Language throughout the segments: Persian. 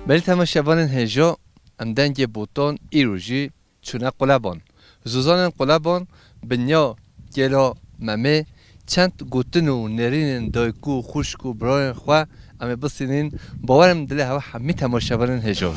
بلی تماشاوان هجا ام دنگ بوتان ایروژی چونه قلبان زوزان قلبان بنیا گلا ممه چند گوتن و نرین دایکو خوشک و برای خواه اما بسینین باورم دل هوا همی تماشاوان هجا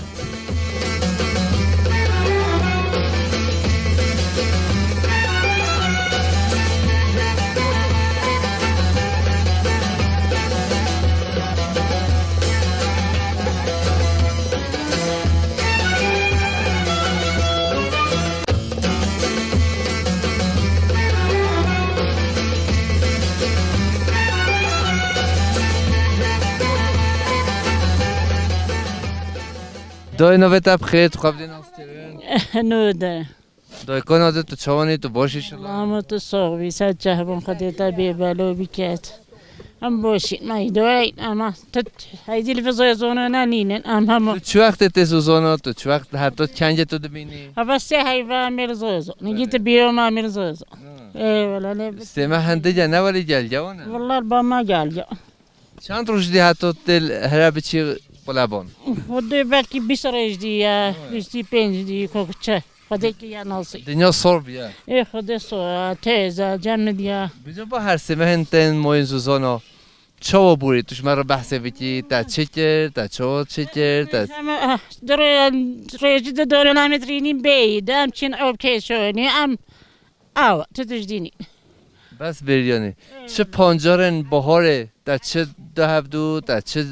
دای نوه تب خیلی خواب دین آستیرین نوده دای کن آده تو چوانی تو باشی شلا نامو تو ساقوی سد جهبون خودتا بیبالو بکت ام باشید ما ایدوی اما تو هیدی لفظای زونه ننینن اما تو چه وقت تی زوزانا تو چه وقت حتی کنج تو دبینی هوا سه حیوان میرزوزو نگیت بیو ما میرزوزو ای ولا نه سیمه هنده جا نوالی جل جوانه والله با ما گل جا چند روز دی حتی تل هر بچی قلبان خود بلکی 20 روز دیگه 25 دیگه کوچه خودی که یا ناسی دنیا سر بیا ای خود سو تیزه جمع دیگه بجا با هر سیمه هنتن موین زوزانا چاو بوری توش مرا بحث بیتی تا چه کرد تا چاو چه کرد تا در رجد دور نمیترینی بید ام چین آب کشونی ام آو تو تجدینی بس بریانی چه پانجارن بهاره تا چه دهبدو تا چه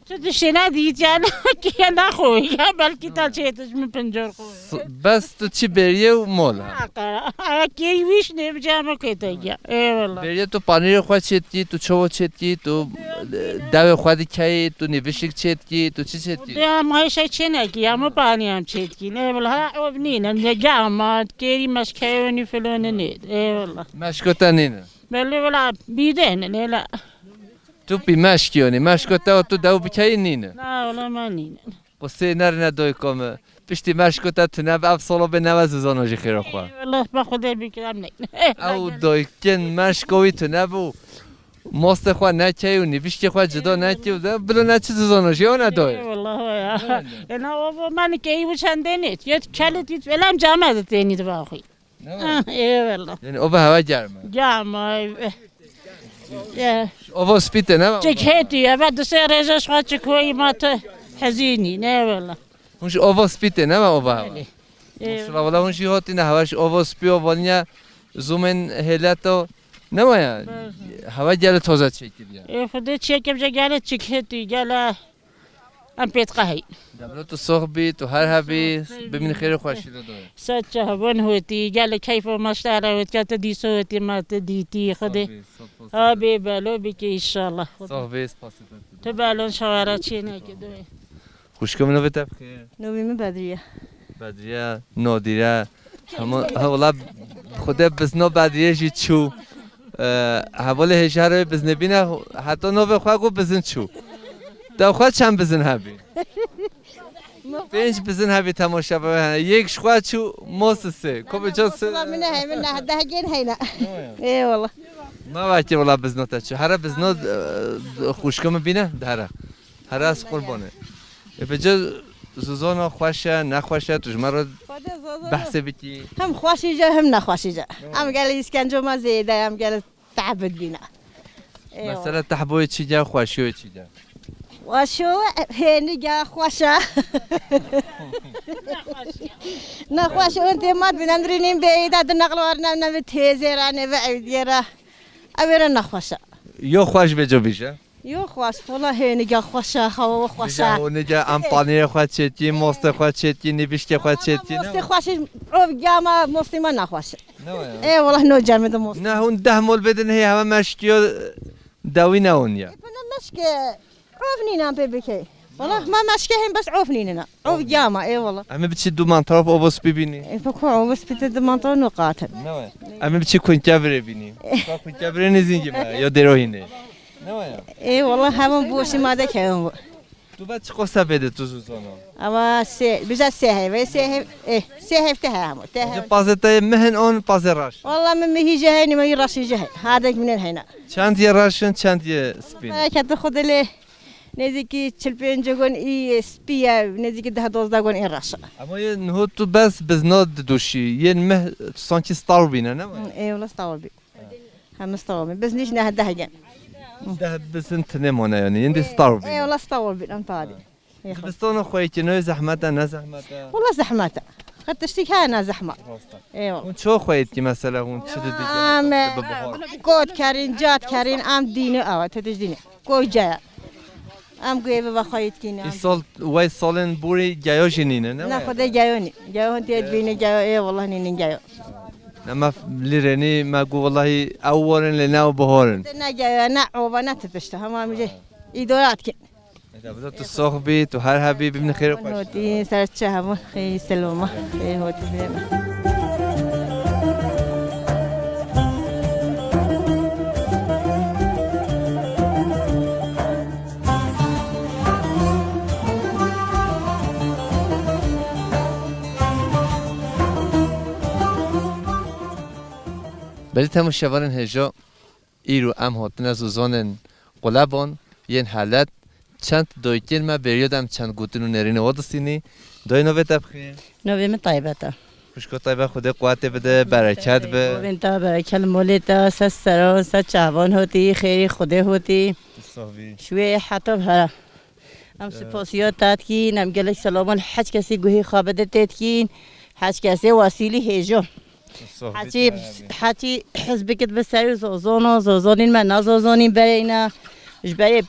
تو دشتنه دید یا نه که نخوی یا بلکی تا چیتش می پنجار خوی بس تو چی بریه و مال کی ویش نمیجامو که تاگیا ای والله بریه تو پانیر خواهد چیتی تو چاو چیتی تو دو خواهدی که تو نوشک چیتی تو چی چیتی ده مایشه چه نکی اما پانی هم چیت کی نه والله ها او نینه نگامات کری مشکونی فلان نید ای والله مشکوتا نینه بله والله بیده نه لا تو پی مشکیانی مشکوتا تو دو بکی نینه نه والله من نینه قصه نر ندای کامه پشتی مشکوتا تو نب افصالا به نوز زانو جی خیره خواه والله با خدا بکرم نه او دای کن مشکوی تو نبو ماست خواه نکی و نوشتی خواه جدا نکی و بلو نچه زانو جی ها ندای والله یا نه بابا من کی و چنده نیست یا کلید ولم جامعه تینید باقی ای والله یعنی اوه هوا گرمه جامعه اوه سپیته نه جکهتی بعد سه رزش خواهد چکوی ما تو حزینی نه والله هونش اوه سپیته نه اوه هوا ماشاءالله والله هونش هاتی نه هواش اوه سپی و والنیا زومن هلتو نمایا هوا گل تازه چکیه خدا چیه که بجا گله چکهتی گله ام پیت قهی دبلو تو صحبی تو هر هبی ببین خیر خوشی داره سچه هون هوتی گله کیف و مشتره هوت که تدیس هوتی ما تدیتی خدا آبی بلو بکی ایشالله صحبی سپاس تو بلون شوارا چی نکدوی خوشکم نو بتاب خیر نویم بدریه بدریه نادیره همون والله خدا بس نو بدریه جی چو حوال هشهر بزن بینه حتی نو بخواه گو بزن چو دو خواه چند بزن هبی پنج بزن هبی تماشا ببینه یک شخواه چو موس سه کبه جا سه والله من هاي من ده جين هينا اي والله ما وقتی والله بزنو تا چو هر بزنو خوشکم بینه داره هر از قربانه بجا زوزانا خوشه نخوشه توش مرا بحث بیتی هم خواشي جا هم نخواشي جا هم قال يسكنجو ما زيدا هم قال تعبد بينا مثلا تحبوی چی جا خوشی چی جا وشو هني جا خوشا نخواشي انت ما بنندرين بعيد هذا نقل ورنا نبتهزرانه بعيد يرا أبينا نخوشا یا خوش بجا بیشه يو خوش والله هني جا خوشا خو خوشا و نجا ام پانیر خواهد چیتی ماست خواهد چیتی نبیشتی خواهد چیتی مست خوشی رو جامع مسلمان نخوشه ای والله نو جامع دو مست نه هون 10 مول بدن هی همه مشکیا دوی نه اونیا بنا مشکه عوفني نام ببكي والله ما مشكه هم بس عوفني لنا عوف جامع اي والله اما بچی دو منطقه اووس ببینی بكون بس بتد منطقه نقاط نه اما بچی کنچابره ببینی کنچابره نزینگی ما یا دروهینه نه اي والله هم بوشي ما ذاك هم تو بعد چه قصه بده تو زوزانا اما سه بجا سه و سه ايه سه هم جا پازتا مهن اون پازراش والله من مهي جهني ما يراشي جهني هذاك من هنا چند یه راشن چند یه سپین ما كنت خذ له نزدیکی 45 گون ای سپیه نزدیکی 10-12 گون این راشا اما یه نهو تو بس بزناد دوشی یه مه سانکی ستار بینه نه؟ ای والله استوعبي هم استوعبي بس ليش نهده هجن ده بزن تنمونه یعنی یه ستار ای بینه والله استوعبي انت هذه بستون خوی که نه زحمت نه زحمت والله زحمته قد تشتكي انا زحمه اي والله اون چه خوید که مثلا اون چه دیگه ام قود كارين جات كارين ام ديني او تدش ديني قوي جاي ام قوي بابا خايت كيني این سال وای سالن بوری گیا جنینه نه؟ لا خدا جايوني جايون تيد بيني جايو اي والله نيني جايو نما لیرنی ما گو والله اولن لنا و بهارن انا جايو انا عوبه تتشتها ما مجي ايدورات كي بذات تو صاحبی تو هر حبی ببین خیر و خوش نوتي سرت شهبه خي سلومه خي هوتي بيما بلی تماشاوران هجا ایرو ام هاتن از زانن قلبان ین حالت چند دوی کلمه بریادم چند گوتنو نرینه وادستینی دوی نوه تبخیر نوی من طیبتا خوشکا طیبه خدا قوت بده برکت به بنتا برکل مولیتا سس سران سس چهوان هوتی خیری خوده هوتی شوی حتی بهره ام سپاسیات تات کین ام گلک سلامان حج کسی گوهی خوابده تات کین حج کسی وسیلی هجا حتی حزبکت بسری زوزانین من نزوزانین براینا برای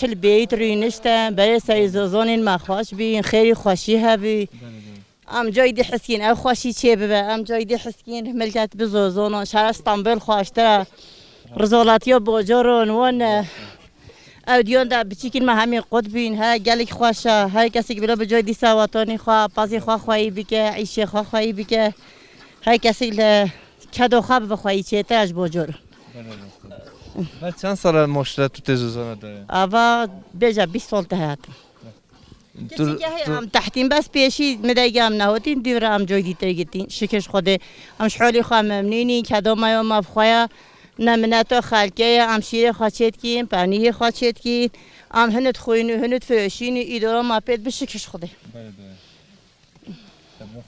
50-40 بیت روی نشتم برای سری زوزانین ما خوش بین خیلی خوشی هبی ام جای دی حسکین او خوشی چه ببه ام جای دی حسکین ملکت بزوزانان شهر استانبول خوشتره رزولاتی باجارون وان او دیون دا بچیکین ما همین قد بین ها گلک خوشه هر کسی که بلا به جای دی سواتانی خواه پازی خواه خواهی بکه عیشه خواه خواهی بکه هر کسی که کدو خواب بخواهی چه تاج باجار بعد چند سال مشترک تو تزوزانه داره؟ اوا بیجا 20 سال تهات کسی که هم تحتیم بس پیشی مدیگم نهاتیم دیوره هم جای دیتر گیتین شکش خوده هم شحالی خواه ممنونی کدو مایا مفخواه نمنتو خالکه هم شیر خواهد کین پنیر خواهد کین هم هنت خوینو هنت فروشینو ایدارا ما پید بشکش خوده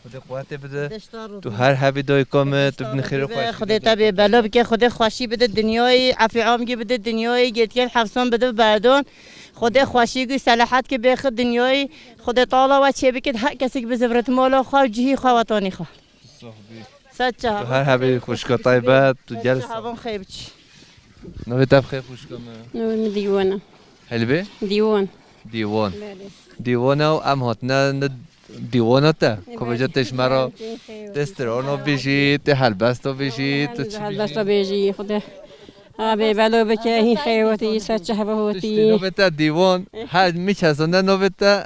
خدا قوت بده تو هر حبی دای کامه تو بین خیر و خوشی خدا تبی بلا بکه خدا خوشی بده دنیای عفی عام بده دنیای گیتکن حفظان بده بردون خدا خوشی گوی صلاحت که بخد دنیای خدا تعالی و چه بکد هر کسی که بزفرت مالا خواه جهی خواتانی خواه تو هر حبی خوشکا طیبه تو جلس هاون خیب چی نوی تب خیر خوشکا نوی دیوانه حلبه؟ دیوان دیوانه و ام هاتنه دیوانه تا کجا تشمارا تسترانو بیشی ته هلبستو بیشی هلبستو بیشی خدا آبی بلو بکه این خیواتی سچه هواتی نوبتا دیوان هر میچسانده نوبتا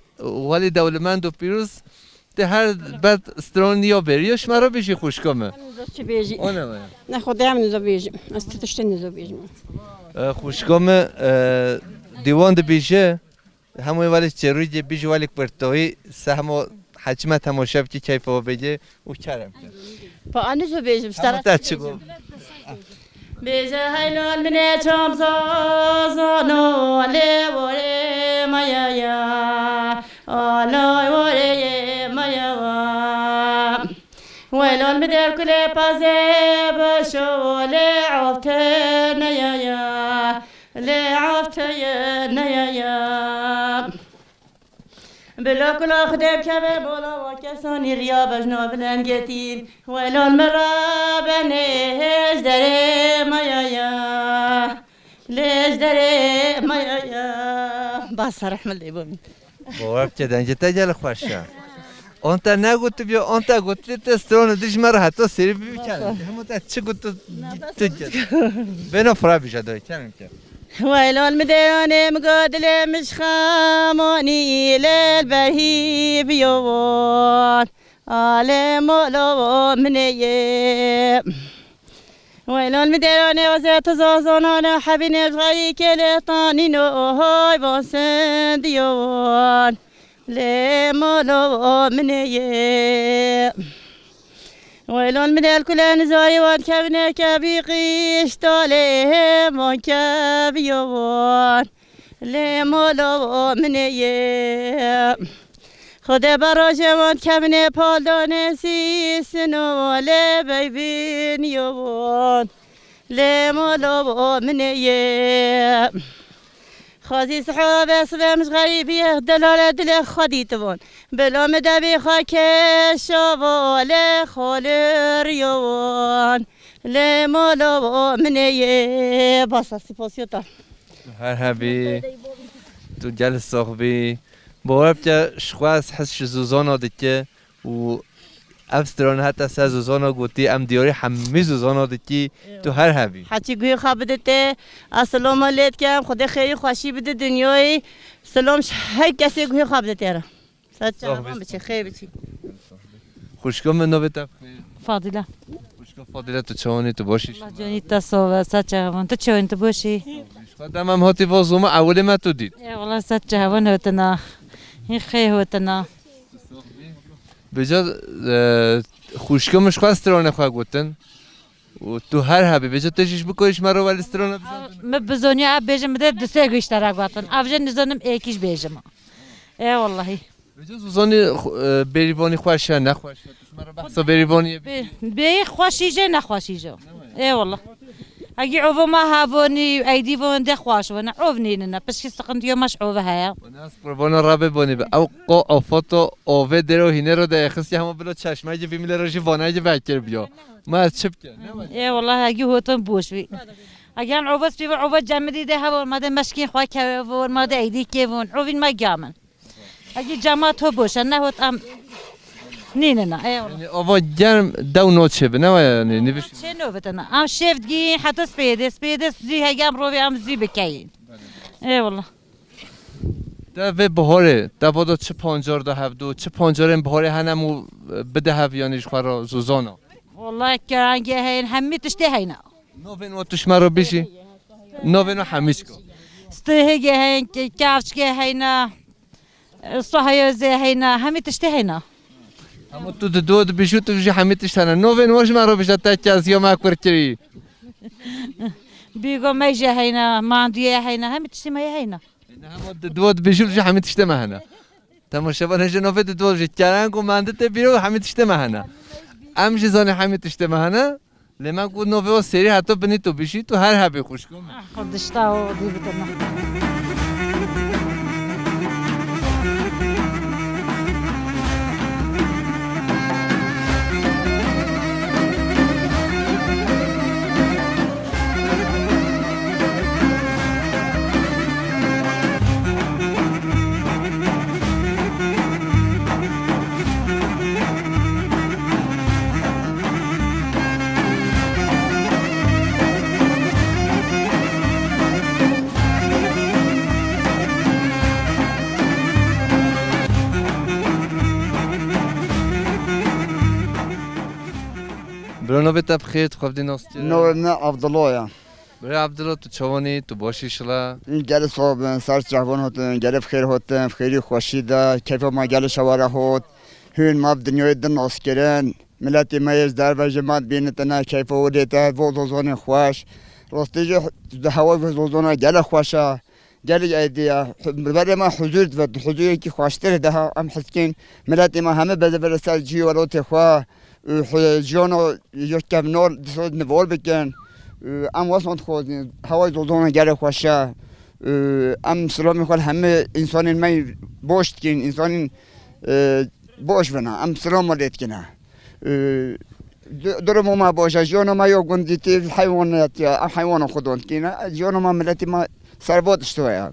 ولی دولمند و پیروز ته هر بعد استرانیا بریش مرا بیشی خوشکامه چه بیشی نه خدا هم نزا بیشی از تشت نزا بیشی خوشکامه دیوان ده بیشه همون ولی چروی جه بیش ولی پرتوی سهمو حجمه تماشا بکی کیفه بگه او کرم با آنجا بیشم همون تا چی گو بیشه هیلون منه چام زازانو لیواره مایایا آلای واره مایاوا ویلون بدر کلی پازه بشو لعفته نیایا لعفته نیایا بلا كل خدم كبر بولا وكساني ريا بجنا بلنجتين ويلون مرا بنيش دري مايا ليش دري مايا بس رحمة الله يبومي باور كده انجا تجال خوشا انت نگوت بیا انت گوت تسترون دیش مرا حتی سری بکنم همون تا چه گوت تو جد بنا فرا بیشه دایی کنم که ويلون مديوني مقودل مش خاموني للبهي بيوون علي مولو مني ويلون مديوني وزيت زوزونانا حبيني بغاي كليطاني نو هاي بوسن ديوون لي مولو مني ويلون من الكل نزاي وانكبنا كبي قيش طالهم وانكبيون لیمولو منیه خدا براجمان کمنه پالدانه سیسنو لی بیبین یوان لیمولو منیه خازی صحابه سبمش غریبیه دلال دل خودی تبون بلا مدبی خاک شوال خالر یوان لیمولو منیه باسا سپاسیوتا هر هبی تو گل صاحبی باور که شخص حس زوزانا دکه و افستران حتی سه زوزانا گوتی ام دیاری همه زوزانا دکی تو هر هبی حتی گوی خواب بدته السلام علیکم خدا خیلی خوشی بده دنیای سلام هر کسی گوی خواب بدته را سلام بچه خیلی بچی خوشگاه من نوبت فاضلة خوشگاه فاضله تو چوانی تو باشی الله جوني تصوى ساتشهون تشو انت بوشي دمم هاتی وازوما اول ما تو دید يا والله ساتشهون هوتنا هي خي هوتنا بجا خوشگاه مش خواست استرانه خواه گوتن و تو هر هبی بجا تشیش بکنیش مرا ولی استرانه بزن ما بزوني اب بيجم ده دسه اشتراك وطن افجن نزونم ايكيش بيجم اي والله بجا زوزانی بریبانی خوشه نخوشه مرا بحثا بریبانی بي خوشيجه نخوشيجه اي والله اگه عوض ما هافوني ايدي فون ده خواش وانا عوضنينا بس كي يوم مش عوض هيا وناس قربان رابه بانی به او قا آفاتو آوه درو هینه رو ده خستی همه بلا چشمه جه بیمیله رو جه وانه جه بکر بیا ما از چپ کن اي والله اگه هوتن بوش بي اگه عوض بي عوض جمدي ده هوا ما ده مشكين خوا كيفون ما ده ايدي كيفون عوضين ما جامن اگه جماعت هو بوش نه هوت ام نيننا اي والله یعنی آوا گرم دو نوت چه بنه و یعنی نوش چه نوبتنا ام شفت گین حتی سپیدس زی هگم روی ام زی بکین ای والله ده به بهاره ده بادا چه پانجار ده هفدو چه پانجار بهاره هنمو بده هفیانیش خورا زوزانا والله کرانگی هین همی تشتی هینا نوین و توش مرا بیشی نوین و همیش کو استهگی هین کافچگی هینا صحیوزی هینا همی تشتی هینا اما تو دو بیشو تو جی همیتش تنه نوین واش مرا بیشتر تکی از یا مکر کری بیگو میجی هینا ماندیه هینا همی تشتی می هینا اما دو بیشو جی همیتش تمه هنه تماشا نشه نوفت دو جی کرانگ و مانده ته بیرو همیتش تمه هنه ام جزان همیتش تمه هنه لما کو نوو سری حتی بنی تو بیشی تو هر هبی خوش کن خودشتا و دی بتنا برو نوبت بخیر تو خواب دیناست نو نه عبدالله برای عبدالله تو چوانی تو باشی شلا این گل صاحب سر جوان هاتن گل بخیر هاتن خیلی خوشی ده کیف ما گل شواره هات هون ما دنیای دن ناسکرن ملتی میز در و جماعت بینتنا کیف ودیته وزوزان خوش راستی جو هوا وزوزان گل خوشه گل ایدیا برای ما حضور و حضوری که خوشتر ده ام حسکین ملتی ما همه بده برسال جی ولات خوا جانو یک کم نور دست نوار بکن ام واسه خود هوای زودان گره خوشه ام سلام میخواد همه انسان می باشد کن انسان باش بنا ام سلام علیت کنه درم ما باشه جانو ما یا گندیتی حیوانات یا حیوان خودان کنه جانو ما ملتی ما سرباد اشتواه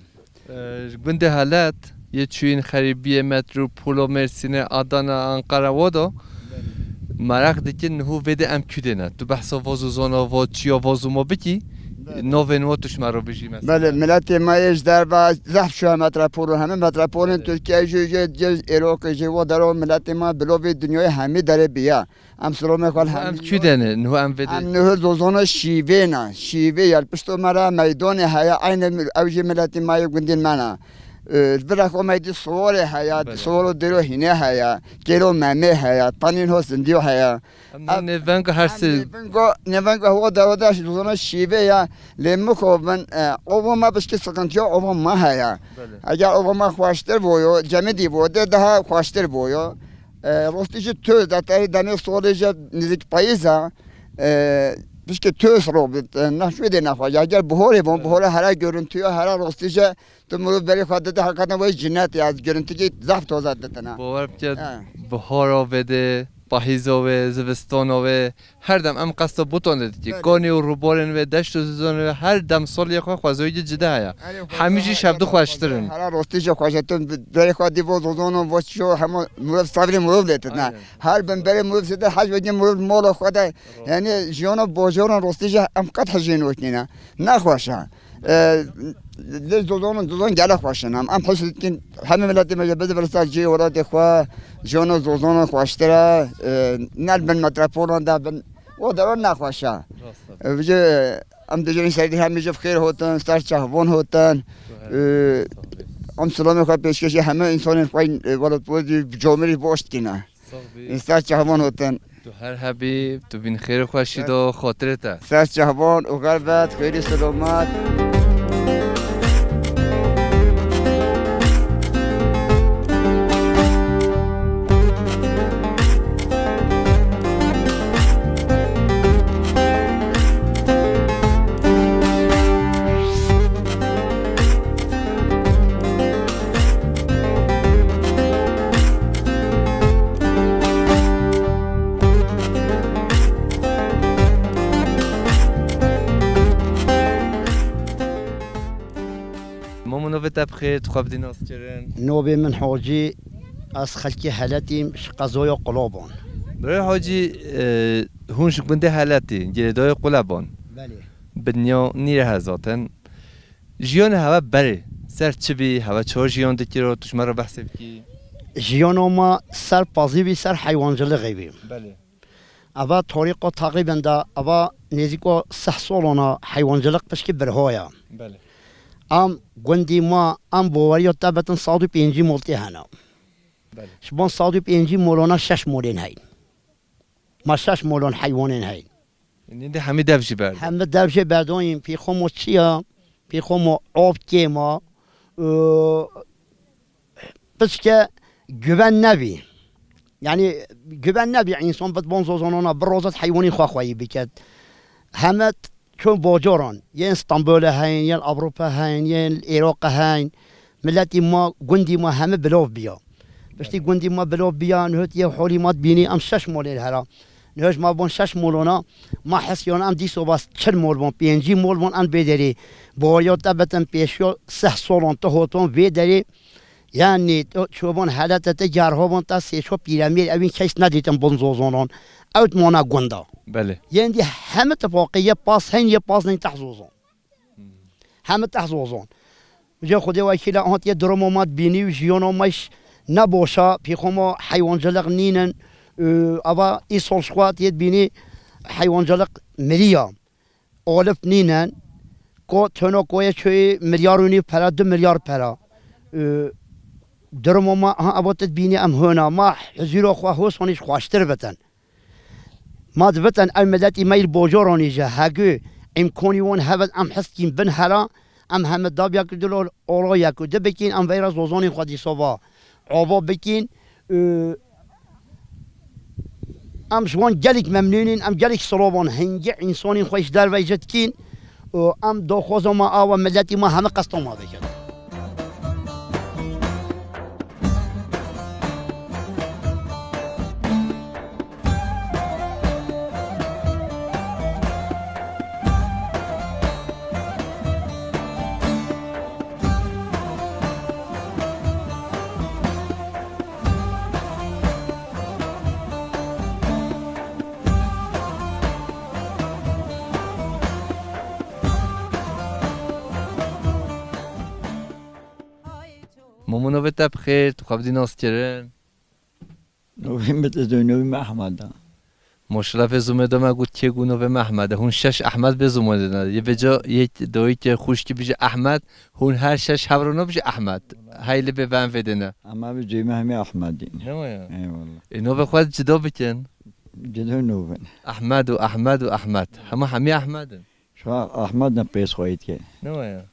گنده حالت یه چوین خریبی مترو پولو مرسینه آدانا انقره وادو مرق دیگه نهو ویده ام کده نه تو بحثا وازوزانا و چیا وازو ما بکی نوین و توش مرا بشی مثلا بله ملت ما ایش در و زحف شو متروپول همه متروپول ترکیه جو عراق جو درو ملت ما بلوی دنیای همه داره بیا ام سلام خال ام همه کده نه نهو ام ویده ام نه زوزانا شیوه نه شیوه یال پشتو مرا میدان هیا عین اوج ملت ما گندین منا برای خواهد سوال هیا سوال درو هینه هیا کلو ممه هیا پنین ها زندیو هیا نوانگ هر سه نوانگ هوا داداش دوزنا شیوه یا لیمو خوبن آوا ما بس که سکنتیا آوا ما هیا اگر آوا ما خواشتر بویو جمعی بوده ده خواشتر بویو راستیش تو دتای دنیا سوالش نزدیک پاییزه بیش که توس رو بید نشویده نخواهد اگر بحاله بحاله هر görüntüyü هر راستیش تو مرو بری خواهد ده حقیقتا باید جنتی از görüntü که زفت آزاد دتنه باور بکرد بهار بده پاییز و زمستان و هر دم ام قصد بوتون دیدی کانی و روبارن و دشت و زون و هر دم سال یک خوازوی جدا هیا همیشه شب دو خواشترن هر راستیش خواشتن بری خواهد دیو زون و وشو هم مرو صبر مرو لیت نه هر بن بری مرو سیده حج بگیم مرو مال خود یعنی جیان باجوران راستیش ام قط حجین وقتینه نخواشه لیز دوزون گله خواشن ام حس کن همه ملتی مجه بده برسال جی وراد خوا جیان دوزون خواشتره نل بن مترپولان ده بن و درون نخواشه وجه ام دجورین سریدی همیشه خیر هستن سر چهوان هستن ام سلامی خواه پیشکشی همه انسان خواهی ولد بودی جامعی باشت کنه سر چهوان هستن تو هر حبیب تو بین خیر خوشید و خاطرته سر چهوان و غربت خیلی سلامت بخیر تو خواب دیناس چرن نوبه من حاجی از خلکی حالتیم قضای قلابان برای حاجی هونش بنده حالتی جلدای قلابان بله بنیا نیره هزاتن جیان هوا بره سر چی بی هوا چهار جیان دکی رو توش مرا بحث بکی جیان ما سر پازی بی سر حیوانجل غیبیم بله اوا طریقا تقریبا دا اوا نزیکا 6 سالانه حیوانجلق پشکی برهایا بله ام گندی ما ام باوری تابتن 105 مولتی هنا بله شبان 105 مولانا 6 مولین هاین ما 6 مولان حیوانین هاین این ده همه دبشی برد همه دبشه برداییم پی خمو چیا پی خمو آب کیما بس که güven نبی یعنی güven نبی انسان بد بانزوزانانا بروزت حیوانی خواهی بکد همه چون باجاران یه استانبول هاین یه اروپا هاین یه عراق هاین ملتی ما گندی ما همه بلاف بیا بشتی گندی ما بلاف بیا نهت یه حالی مات بینی ام 6 مول هلا نهش ما بون 6 مولونا ما حسیان ام دیسو باس 4 مول بون 5 مول بون ان بدری باید تبتن پیشو 6 سالان تا هاتون بدری یعنی چوبان حالت تجارها بون تا سه شو پیرامید اوین کس ندیدم بونزوزانان اوت مونا گندا بله يعني هم اتفاقية باس هين يباس نين تحزوزون هم تحزوزون جا خدي وكيلا هات يدرمومات بيني وجيونو مش نبوشا بيخومو حيوان جلق نينن أبا إيصال شوات يد بيني حيوان جلق مليا ألف نينن كو تنو كوية شوي ملياروني برا 2 مليار برا درموما أبا تدبيني أم هنا ما حزيرو خوا هوسونيش خواشتر بتن ما دبتن المدت ميل بوجوراني جا هاجو امكاني وان هبت ام حسكين بن هلا ام هم داب ياكدلو اورا ياكو دبكين ام فيروس وزوني خدي صبا عبا بكين ام شوان جالك ممنونين ام جالك صلوبان هنجي انساني خوش دار ويجتكين ام دو خوزو ما او ملتي ما هم قصتو ما بكد مامونو بتا بخیر تو خواب دیناس چرن نوبه مثل نوبه محمد ماشاءالله به زومه ما گفت که گونو به محمد هون شش احمد به زومه دادن یه بجا یک دوی که خوش که بیشه احمد هون هر شش هبرونو بیشه احمد هیله به ون فدنه اما به جیمه همه احمدین نمایا ای والله اینو به خود جدا بکن جدو نوبن احمد و احمد و احمد همه احمدن شو احمد نپیس خواهید که نمایا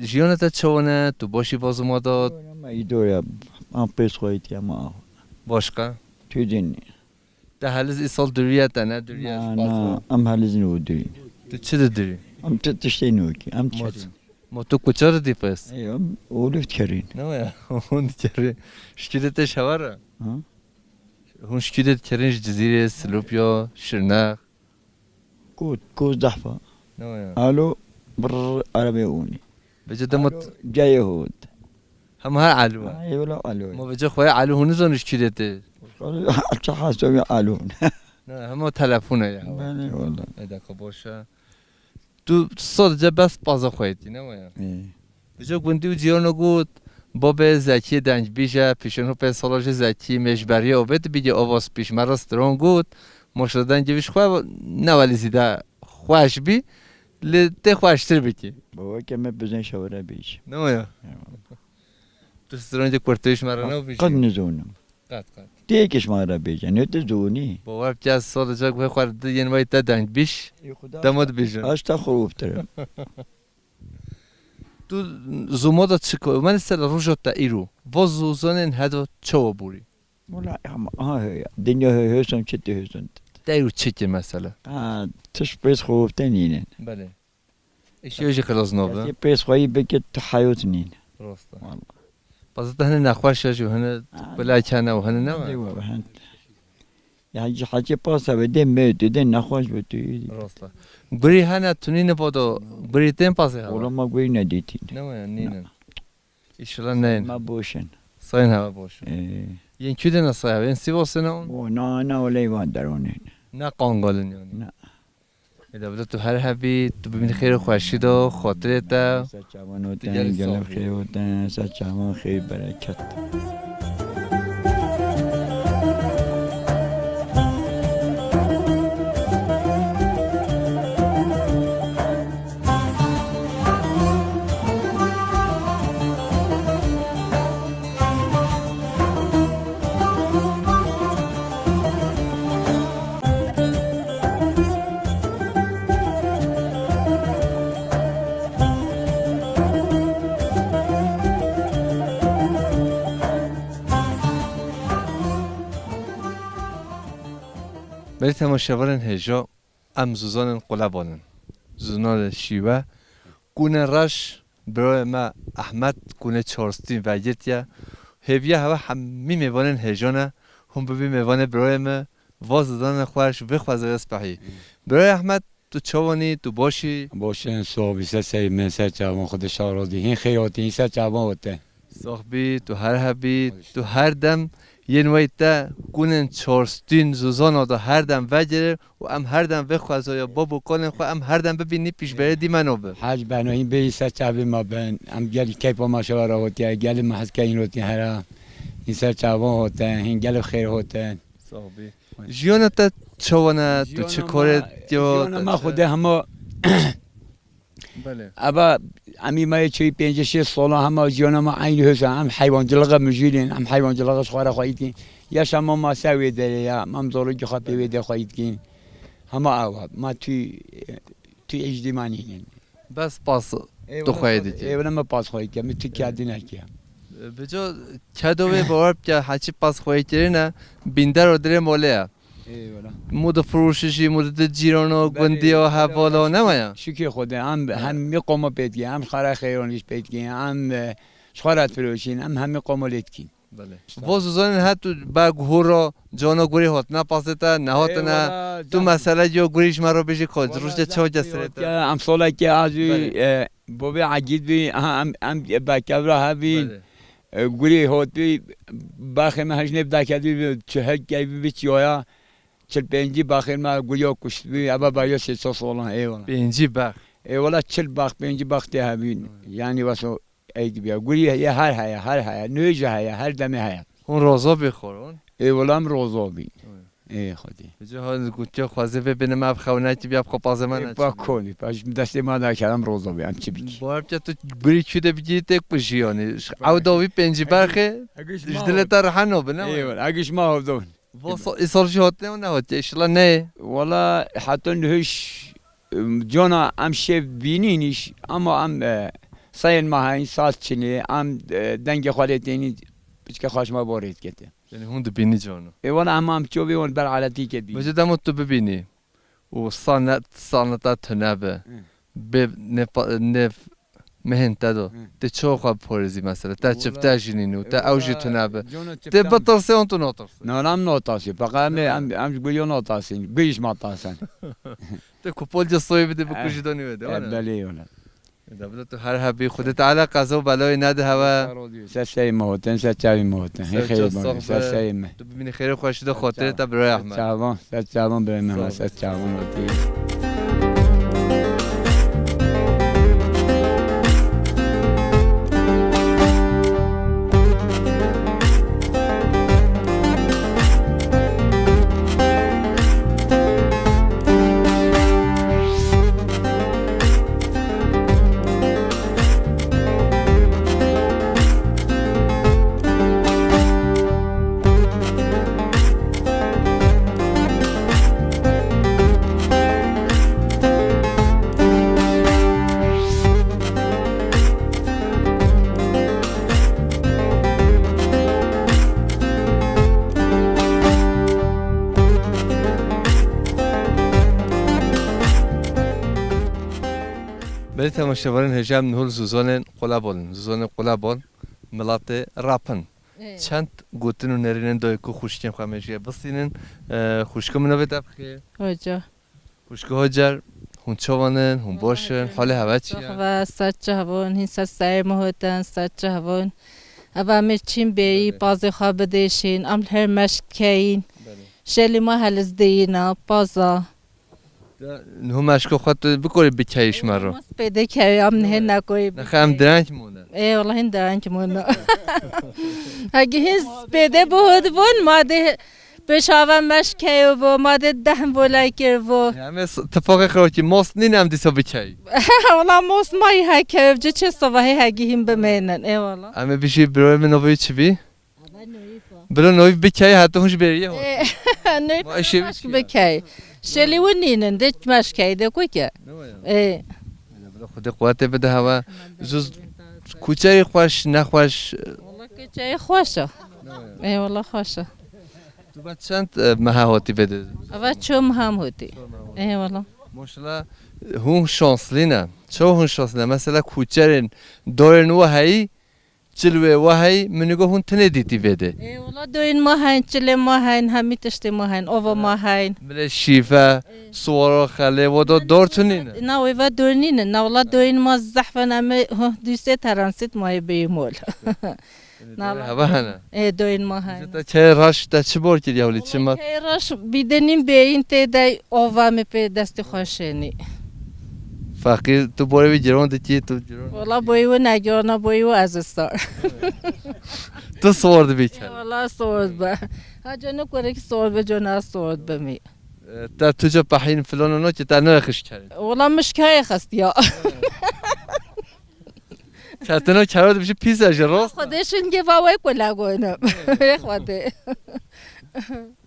جیانت چونه تو باشی بازو ما داد ما ایدوریا ام پیس خواهید که ما باشکا توی دینی ده هلز ای سال دوریت نه دوریت نه ام هلیز نودی تو چه داری؟ ام تشتی نوکی ام چرین ما تو کجا رو دی پس؟ ام اولفت کرین نمایا هون کره شکیدت شواره ها هون شکیدت کرنج جزیره سلوپیا شرناق کوز دحفه نمایا الو بر عربی اونی بجا دمت جای هود هم هر علوه ای ولا الو ما بجا خواه علو هونو زنش کیدته چه حسابی الون نه همه تلفونه یا بله والله ایدکا باشه تو صد بس پازا خواهیدی نمایا بجا گوندی و جیانو گود باب زکی دنج بیشه پیشنو به سالاج زکی مشبری آبد بیگه آواز پیش مرا سترون گود ماشا دنج بیش خواه نوالی زیده خوش بی لده خوشتر بکی بابا که من بزن شوره بیش نمایا تو سترون جا کرتویش مرا نو بیشی قد نزونم قد دیگش ما را بیجه نه تو زونی باور بچه از سال جا گوه خورده یه نوایی تا دنج بیش دماد بیشن اشتا خوب تره تو زومادا چیکار من است روزا تا ایرو و زوزانن هدو چوا بوری ولا ها هي دنیا هستم چه ته هستند دایرو چیکه مثلا تش پیس خوب تنینه بله اشیاء خلاص نوبه یه پیس خویی بگه تحیوت نین راسته پس ده نخواش جو هنه بلا کنه و هنه نه دیو بهند یعنی حاجی پاس بده مد ده نخواش بتوی راسته بری هنه تونین بادو بری تیم پاسه ولا ها ما گوی ندیتی نه نینن ایشالا نه ما بوشن ساین هوا باشه این کیده نسایه این سیواس نه او نه ولا ایوان درونه نه قانگالن یعنی نه ایده تو هر هبی تو ببین خیر خوشید و خاطرت سچوان و تن گلم خیر و تن سچوان خیر برکت ولی تماشاورن هجا ام زوزانن قلبانن زوزان شیوه گونه رش برای ما احمد گونه چارستین و یتیا هیویه هوا همی میوانن هجانه هم ببی میوانه برای ما و زوزان خوش بخوازه اسپحی برای احمد تو چوانی تو باشی باشن صحبی سه من سه جوان خودش آرادی این خیراتی این سه جوان بوده صاحبی تو هر هبی تو هر دم یه نوعی تا گونن چارستین زوزان آده هر دم وجره و ام هر دم بخوازه یا بابو کنن خو ام هر دم ببینی پیش بره دی منو به حج بناهین به این سه جوان ما بن ام گلی کیف ما شواره هوتی گلی محض که این روتی هر این سه جوان هوته این گل خیر هوته صاحبی جیان تا چوانه تو چه کارت یا ما خوده همه بله ابا امی ما چی 5 سال همه جیان ما عین هست هم حیوان جلقه مجیلین هم حیوان جلقه شواره خواهیدین یا شما ما سوی داره یا ما مزارو خاطی ویده خواهیدین همه آواب ما توی اجتماعی بس پاس تو خواهیدی که ایونا ما پاس خواهید که می تو کردی نکیم بجا کدوه باور که هرچی پاس خواهیدی نه بیندر و دره موله مود فروششی مود جیران و گندی و حوالا نمایا شکی خوده هم می قوم پیدگی هم خاره خیرانیش پیدگی هم شخارت فروشین هم قوم لیدکین بله و زوزان هات تو با گورا جانا گوری هات نه پاستا نه هات نه تو مسئله جو گوریش مرا بشی خود روش چه جسرت هم سالا که از بابی عجیب بی هم بکبرا هبین گوری هات بی باخی مهش نب دکدی چه گیبی بی چیایا 45 باخیر ما گویا کشت بی ابا بایا 3 سالان ایوان 5 باخ ایوالا 40 باخ 5 باخ ته هبین یعنی واسه اید بیا گوری یه هر نویجه هر دمی هر اون روزا بخورون ایوالا هم روزا بین ای خودی جهان گوچه خوازه ببینه ما بخونه چی بیا بخو زمان با کنی باش دستی ما نکردم روزا بیام چی بگی بار تو گری چوده بگی تک بجیانی او داوی پنجی برخه جدل تر حنو بنام ايوه اگش ما هذون وصل شهوت نه نه ایشلا نه والله حتى نهش جانا ام شيف بينينيش اما ام ساين ما هاي ساعت چني ام دنگ خالتيني بيچ خوش ما بوريت كته یعنی هون بینی جانو اي وانا هم چوبي ون بر على تي كبي وجد دمو تو ببینی و صانتا تنبه به نف مهن تدو تشو خب پرزی مثلا تا چفتا جنینو تا اوجی تنبه ته بطرسه اون تو نطرسه نه نام نوتاسي فقط ام بيقولوا نوتاسي قيش ما طاسن ته کوپول جسوی بده بکوشی دانی بده بلي ولا دبلت تو هر حبی خودت علا قضا و بلای نده هوا سسي موتن سچاوي موتن هي خير سسي ما تو ببینی خیر خوش ده خاطر تا برای احمد سچاوان برای من سچاوان بودی بله تماشاوران هجام نهول زوزان قلابون زوزان قلابون ملات راپن چند گوتن و نرینن دای کو خوشکم خمیشه بسینن خوشکم نبود ابخیر هجا خوشکه هجر هون چوانن هون باشن حال هوا چیه و سچ هوون هین سر مهتن سچ هوون اوا میچیم بی باز خواب دیشین ام هر مشک کین شلی ما هلز دینا بازا نه مشکو خود بکوری بکیش مرا پیدا کردی ام نه نکوی نخم درنگ مونه ای والله هین درنگ مونه اگه هیچ پیدا بود بون ماده بشاوم مشکی و ماده دهم بولای کر و همه اتفاق خواهی ماست نینم دیسا بکی والله ماست مایی هکر جه چه صبحی هگی هم بمینن ای والله همه بیشی برای من نوی چی بی؟ برای نوی بکی حتی هنش بریه نوی مشک بکی شلی و نینن دیت مشکی ده کوکه ای خود قوت بده هوا زوز کوچه خوش نخوش والله کوچه خوشه ای والله خوشه تو بعد چند مهاواتی بده اول چوم هم هودی ای والله ماشاءالله هون شانسلی نه چه هون شانسلی مثلا کوچرین دورن و هی چلوه و هی منگو هون تنه دیتی بده ای والله دوین ما هین چله ما هین همی تشتی ما هین اوه ما هین بله شیفه سوارا خاله و دور تونین نه و دور نینه نه والله دوین ما زحفه نمی دوسته ترانسیت مای بیمول هوا هنه ای دوین ما هین تا چه راش تا چه بار کردی اولی چه ما چه راش بیدنیم بیین تیدای اوه می پی دست خوشنی فقیر تو باره بی جران دکی تو جران والله بایو نگیانا بایو از استار تو سوارد بیکن والله سوارد با ها جانو کنه که سوارد به جانا سوارد بمی تا تو جا پحین فلان و که تا نخش کرد والله مشکای خست یا چطنا کرد بشه پیس اجر راست خودشون که وای کلا گوینم خواده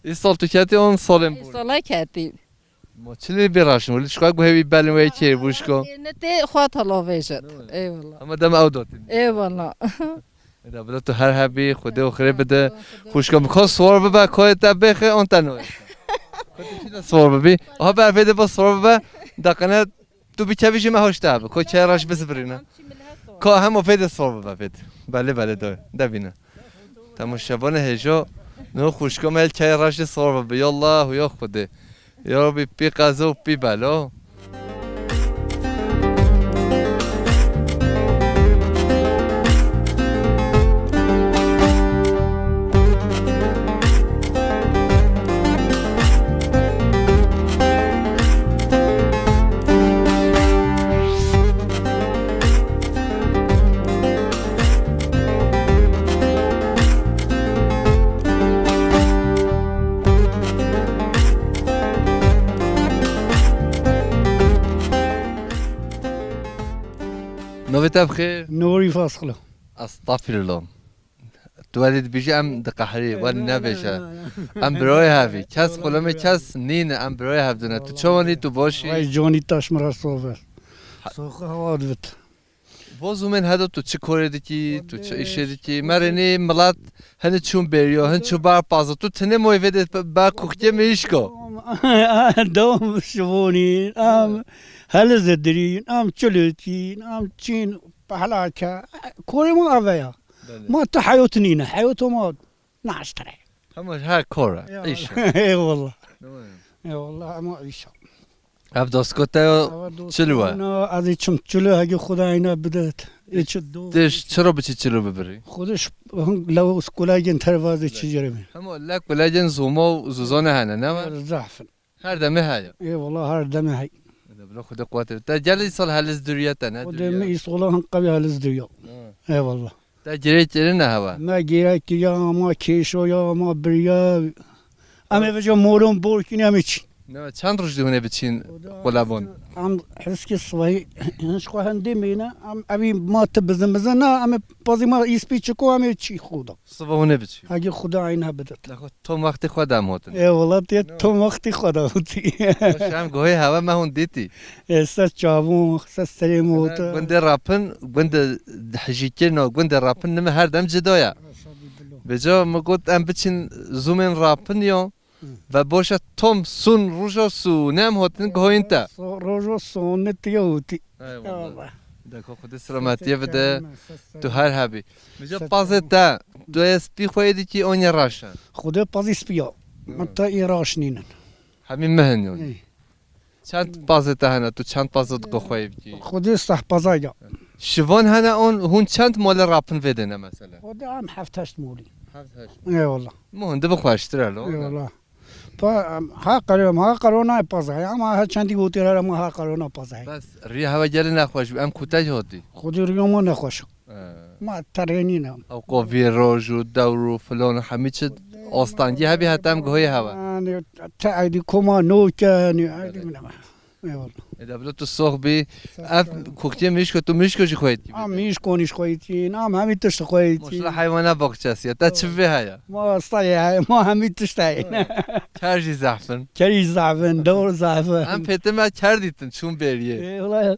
این سال تو کتی اون سالم بود سالا کتی ما چلی بیراشم ولی شکای گوهی بی بلنوی چی بوش کو نتی خواهد حالا ویشد ای والله اما دم او داتین ای والله دا بلا تو هر حبی خوده و خیلی بده خوش کن میخواد سوار ببا که تا بخه اون تنوی خودی سوار ببی آها برفیده با سوار ببا دقیقا تو بیچویشی مهاش تابه که چه راش بسپرینه که هم مفید سوار ببا فید بله بله دا بینه تماشاوان هجا نه خوش کن مل چه راش سوار ببا یا الله و یا خوده یا ربی پی قضا و پی بلا نویت بخیر نوری فاصله استغفر الله تو ولید بیشی ام دقهری ولی نبیشه ام برای هفی کس خلومه کس نین ام برای هف دونه تو چوانی تو باشی وای جانی تاش مرا صوفر سوخه هوا دوت بازو من هدو تو چه کاری دیکی تو چه ایشه دیکی مرنی ملت هنه چون بریا هن چون بار پازو تو تنه موی ویده با کوختی میش کو دوم شوونين ام هل زدرين ام چلوتين ام چين بحلاكا كوري ما ابيا ما تحيوتنينا حيوتو ما ناشتري همش ها کاره ایشه اي والله اي والله ما عيشه اف دستگاه چلوه انا از چم چلو اگه خدا اینا بدهد ایچ دو دیش چرا بچی چلو ببری خودش لو اسکولاجن تروازی چی جرمی همه لک بلاجن زوما و زوزانه هنه نه زعفن هر دمه هایا اي والله هر دم هي بلا خدا قوته تا جلی سال هلز دوریتا نه ودم يصولها قوي هالزديو اي والله تا جریت نه هوا ما جيرك يا ما كيشو يا ما بريا اما بجا مورون بوركيني اميتش نه چند روز دیونه بچین قلبان ام حسكي صوي نشخو هندي مينا ام ابي ما تبزمزنا ام بازي ما يسبيچكو ام چي خدا صبحونه بچی اگه خدا عینها بدت لخو تو وقتی خودم هاتن اي والله تو وقتی خدا بودی شام گوی هوا ما هون دیتی سس چابون سس سريموت گند راپن گند حجیکر نو گند راپن نم هر دم جدایا بجا ما گفت ام بچین زومن راپن یا و باشه توم سون روشا سو نم هاتن گوین تا روجو سونت يوتي والله دکو خود سلامتیه بده تو هر هبی بجا پازه تا دو اسپی خویدی که اون راشن خدا بازي سبيا متى يراشنين همین مهنیون چند پازه تا هنه تو چند پازه دکو خویب کی خدا صح بازايا شوان هنه اون هون چند مال راپن ویدنه مثلا خدا عم حفتشت مولي اي والله مو هنده بخواشتره لو اي والله ها قرونا بازايا ما ها چندی گوتی را ما ها قرونا بازايا بس ری هوا گل نخوش ام کوتاه هاتی خودی ریومو نخوش ما ترینینم او قوی روز و دور و فلان همه چی آستانگی هبی هتم گوی هوا يعني تعدي كوما نوكاني عادي منها اي والله اذا بلو تو صحبي اف کوکتی میشکو تو میشکو چی خویدی ميش كونيش خويتين همي تشت خويتين مشلا حیوانات باغچاسی تا چی هيا ما صايع ما همي تشتاين کرجی زعفن كري زعفن دور زعفن ام پتما کردیتن چون بریه اي والله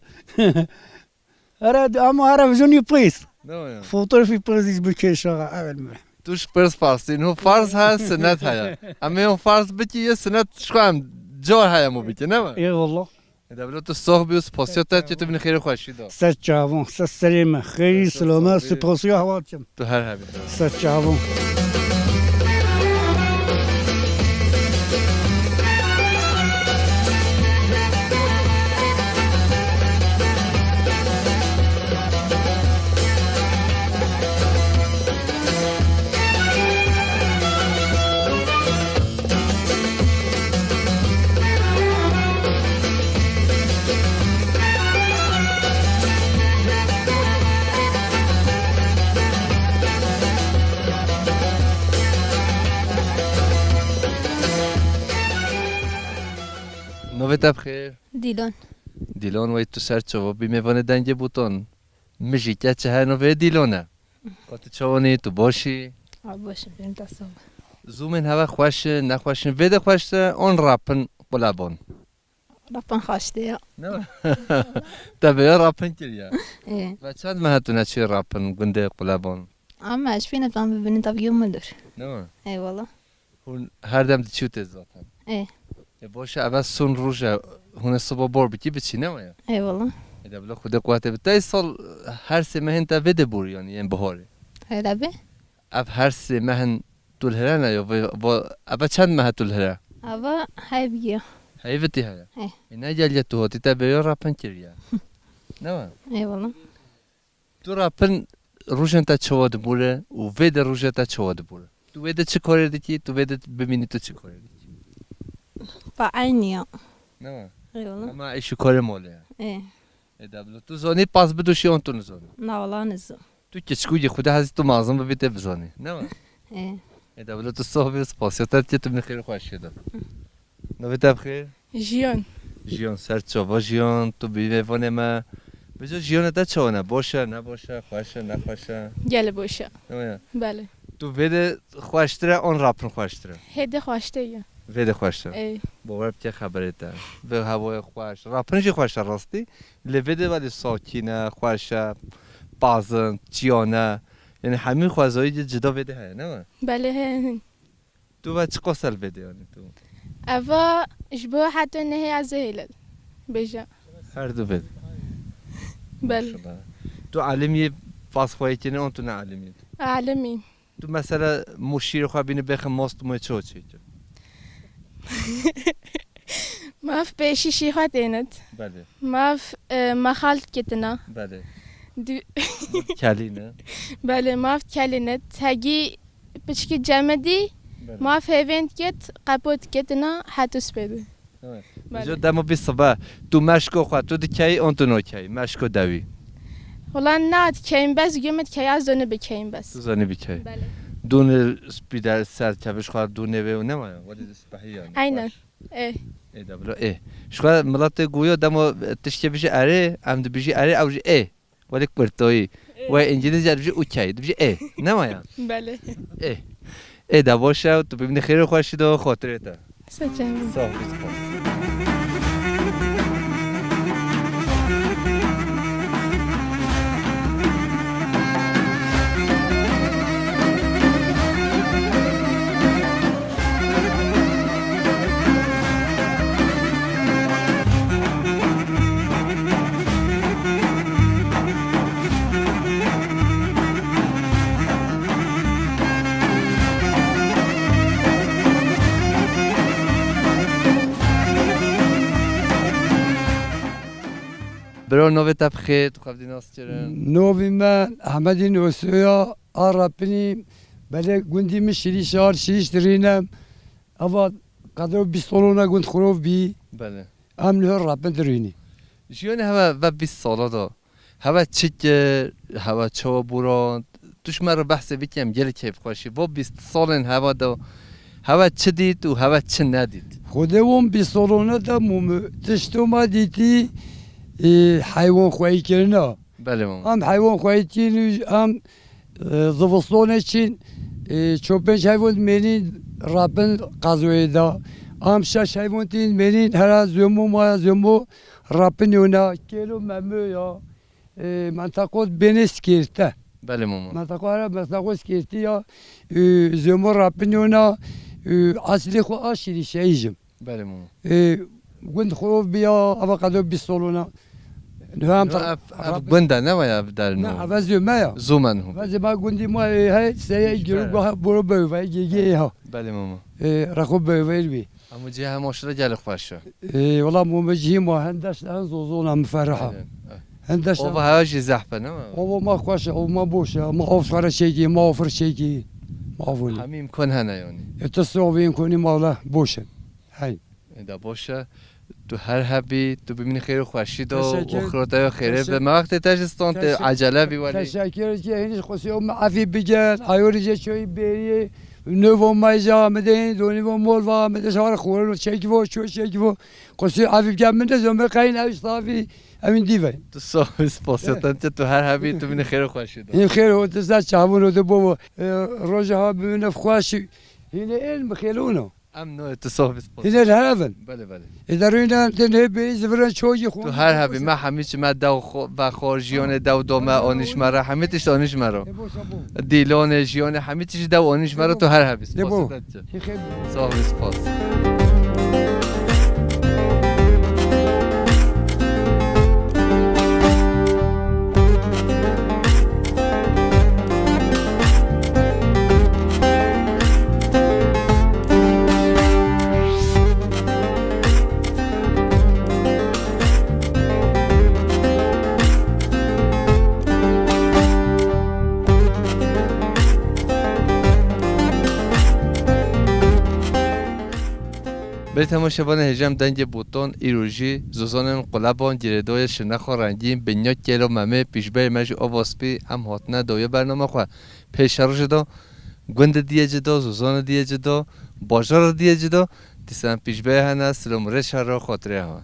اراد اما عرف جوني بريس نه فوتور في بريس بكيشا اول توش پرس فارسی نو فارس ها سنت هيا اما اون فارس بکی یه سنت شخم جار هيا مو بکی نه اي والله اذا بلو تو صحبي و سپاسیات که تو بین خیر خوشی دا سچاون سسريم خير سلامه سپاسيا هواتم تو هر هبی سچاون نویت بخیر دیلان دیلان وای تو سر چوا بی میوانه دنگ بوتون میشی که چه هنو به دیلانه تو چوانی تو باشی باشه بریم دستم زومن هوا خوش نخوشن ویده خوشته اون راپن قلبان رفتن خواسته یا تبعه راپن کریا اه و چند مهتونه چی راپن گنده قلبان اما اش فينا بتعمل ببني طب يوم مدر نه اي والله هون هر دم دیچو تزاتن ايه باشه اول سون روزه هون صبح بار بکی بچی نه اي والله اذا بلا خدا قوته بتای سال هر سه مهن تا ویده بور یعنی بهاره هاي لعبة اف هر سه مهن طول هرانه یا اول چند ماه طول هره ابا هاي بيجي هیوتی هیا ايه اینا جلیت تو هاتی تا بیا راپن کریا نه اي والله تو راپن روزن تا چواد بوره و ویده روزن تا چواد بوره تو ویده چه کاری دیکی تو ویده ببینی تو چه کاری دیکی بعيني نه اي والله اما ایشو کار ماله ايه اذا بلا تو زانی پاس بدوشی اون تو نزانی لا والله نزو تو کچکوی خدا هستی تو مازن ببیته بزانی نه ايه اذا بلا تو صحبی سپاسیات که تو من خیر خوش شده نویت بخیر جیان جیان سر چوا جیان تو بیوانه ما بجا جیان دا چونه باشه نباشه خوشه نخوشه گله باشه نمایا بله تو وید خوشتره آن راپن خوشتره هده خواسته یا وید خوشتره ای باور بچه خبره ده به هوای خوش راپنش خوش راستی لویده ولی ساکینه خوشه بازن جیانه یعنی همین خوازایی جدا ویده هست نه بله تو و چه قصل ویده یعنی تو اوا اشبه حتی نه از هلال بجا هر دو وید بله تو عالمی پاس خواهی کنه اون تو نه عالمی عالمی تو مثلا مشیر خواه بینه بخم ماست موی چه چی ماف بشیشی خواهد ایند بله ماف مخالط کتنا بله دو کلی نه بله ماف کلینت تگی بچکی جمدی ماف هیوند کت قبوت کتنا حتوس بده جو دمو بی صبح تو مشکو خواه تو دی کی اون تو نو کی مشکو دوی والله ناد کیم بس گمت کی از دونه بکیم بس تو زنی بی کی بله دون سپیدر سر کفش خواه دونه و نمایا ولی سپاهی یعنی aynen اه ای دبلا ای شخوا ملت گویا دمو تشکی بیشی اره ام دو بیشی اره او جی ای ولی کبرتایی و انجلیزی جد بیشی اوکی دو بیشی ای نمایا بله ای دا باشه تو ببینی خیلی خوشید و خاطره تا سچم سلام بیست برو نوی تبخیر تو خفتی ناس چرن نوی من احمدی نوسویا آرابنی بله گوندی مشری شهر شیش درینم اما قدر بیستولونا گوند خروف بی بله ام له رابن درینی جیان هوا و 20 ساله دا هوا چیکر هوا چوا بوران توش مرا بحث بکنم گل کیف خوشی با 20 سالن هوا دا هوا چه دید و هوا چه ندید خودمون بیستولونا دا موم تشتو ما دیتی حیوان خواهی کردن بله ماما هم حیوان خواهی کردن هم زوستون چین چوبش حیوان منین رابن قضوی دا هم شش حیوان تین منین هر زمو ما زمو رابن یونا کیلو ممو یا منطقه بنس کرده بله ماما منطقه هر منطقه کرده یا زمو رابن یونا اصلی خو آشیری شیجم بله ماما گوند خروف بیا اما قدر بیستولونا نهم گنده نمایا در نه نو عوض مایا زومن هم عوض ما گوندی ما های سری گروه برو بیوی گیگی ها بله ماما رخو بیوی بی اما جه هم آشرا گل خوشه والله مومجی ما هندش لحن زوزونا مفرحه هندش او هوا جی زحفه نه او ما خوشه او ما بوشه ما آفر شیکی ما آفر شیکی ما آفونی همین امکان هنه یعنی اتصابین کنی مالا بوشه هی دا باشه تو هر حبی تو ببینی خیر خوشید و تشکر. اخراته خیره به وقت تجستان عجله بی ولی تشکر که هیچ خوشی ام عفی بگن ایوری جه چوی بری نو مایجا مدین دونی و مول و مدین شهر خورن و چکی و چو چکی و خوشی عفی بگن من دزم قاین اوش صافی امین دیوی تو صاحب سپاسیتان تو هر حبی تو ببینی خیر خوشید این خیر و تزد چهون و دبو روزها ببینه خوشی هینه علم خیلونو ام نو تو صاحب سپاس هینه الهرفن بله بله ادارینا تنه بی زبرن چوی خون تو هر حبی ما همیشه ما دو و خارجیان دو دومه آنش مرا همیتش آنش مرا دیلان جیان همیتش دو آنش مرا تو هر حبی سپاسیتان صاحب سپاس بر تماشاچیان هجم دنگ بوتون ایروژی زوزانن قلبان گردای شنخو رنگین بنیا کیلو ممه پیشبر مج آواسپی هم هاتنه دویه برنامه خو پیش رو جدا گند دیه جدا زوزان دیه جدا بازار دیه جدا دیسان پیشبر هنه سلام رش را خاطره ها